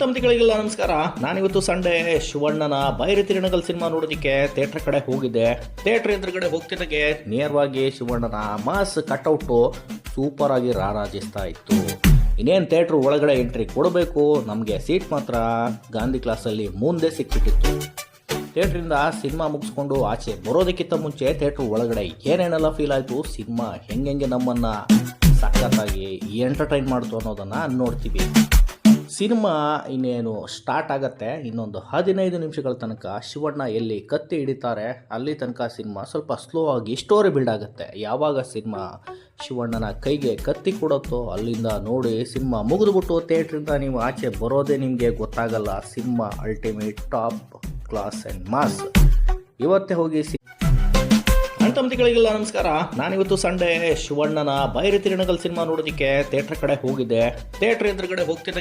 ಅಣ್ತಂತಿಗಳಿಗೆಲ್ಲ ನಮಸ್ಕಾರ. ನಾನಿವತ್ತು ಸಂಡೇ ಶಿವಣ್ಣನ ಬೈರಿ ತಿರುನಗಲ್ ಸಿನಿಮಾ ನೋಡೋದಕ್ಕೆ ಥಿಯೇಟರ್ ಕಡೆ ಹೋಗಿದ್ದೆ. ಥಿಯೇಟರ್ ಎದುರುಗಡೆ ಹೋಗ್ತಿದ್ದಾಗೆ ನೇರವಾಗಿ ಶಿವಣ್ಣನ ಮಾಸ್ ಕಟ್ಔಟು ಸೂಪರ್ ಆಗಿ ರಾರಾಜಿಸ್ತಾ ಇತ್ತು. ಇನ್ನೇನು ಥಿಯೇಟ್ರ್ ಒಳಗಡೆ ಎಂಟ್ರಿ ಕೊಡಬೇಕು, ನಮಗೆ ಸೀಟ್ ಮಾತ್ರ ಗಾಂಧಿ ಕ್ಲಾಸಲ್ಲಿ ಮುಂದೆ ಸಿಕ್ಬಿಟ್ಟಿತ್ತು. ಥಿಯೇಟ್ರಿಂದ ಸಿನಿಮಾ ಮುಗಿಸ್ಕೊಂಡು ಆಚೆ ಬರೋದಕ್ಕಿಂತ ಮುಂಚೆ ಥಿಯೇಟ್ರ್ ಒಳಗಡೆ ಏನೇನೆಲ್ಲ ಫೀಲ್ ಆಯಿತು, ಸಿನಿಮಾ ಹೆಂಗೆ ನಮ್ಮನ್ನು ಸಖತ್ತಾಗಿ ಎಂಟರ್ಟೈನ್ ಮಾಡ್ತು ಅನ್ನೋದನ್ನು ನೋಡ್ತೀವಿ. ಸಿನಿಮಾ ಇನ್ನೇನು ಸ್ಟಾರ್ಟ್ ಆಗುತ್ತೆ, ಇನ್ನೊಂದು 15 ನಿಮಿಷಗಳ ತನಕ ಶಿವಣ್ಣ ಎಲ್ಲಿ ಕತ್ತಿ ಹಿಡಿತಾರೆ ಅಲ್ಲಿ ತನಕ ಸಿನಿಮಾ ಸ್ವಲ್ಪ ಸ್ಲೋ ಆಗಿ ಸ್ಟೋರಿ ಬಿಲ್ಡ್ ಆಗುತ್ತೆ. ಯಾವಾಗ ಸಿನಿಮಾ ಶಿವಣ್ಣನ ಕೈಗೆ ಕತ್ತಿ ಕೊಡುತ್ತೋ ಅಲ್ಲಿಂದ ನೋಡಿ ಸಿನಿಮಾ ಮುಗಿದುಬಿಟ್ಟು ಥಿಯೇಟ್ರಿಂದ ನೀವು ಆಚೆ ಬರೋದೇ ನಿಮಗೆ ಗೊತ್ತಾಗಲ್ಲ. Cinema ultimate top class and mass. ಇವತ್ತೇ ಹೋಗಿ ಅಣ್ತಂತಿಗಳಿಗೆಲ್ಲ ನಮಸ್ಕಾರ. ನಾನಿವತ್ತು ಸಂಡೇ ಶಿವಣ್ಣನ ಬೈರಿ ತಿರುನಗಲ್ ಸಿನಿಮಾ ನೋಡೋದಕ್ಕೆ ಥಿಯೇಟರ್ ಕಡೆ ಹೋಗಿದ್ದೆ. ಥಿಯೇಟರ್ ಎದುರುಗಡೆ ಹೋಗ್ತಿದ್ದ